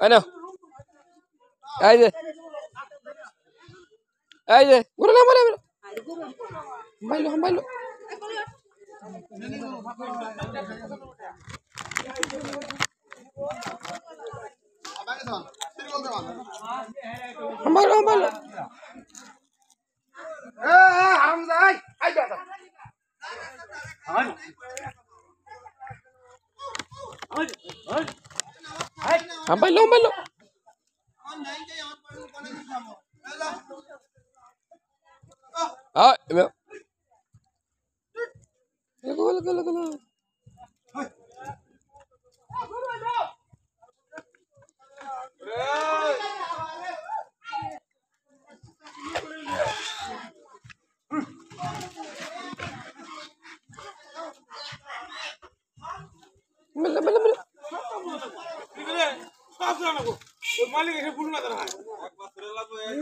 আনো এই যে ঘুরে না মারে বাইলো বাইলো বাইলো বাইলো হারামজাই আই দাদা বাইলো বাইলো Golo. Bela. Malik এসে পুরো না দাঁড়ায় একবার চলে লাগবে এই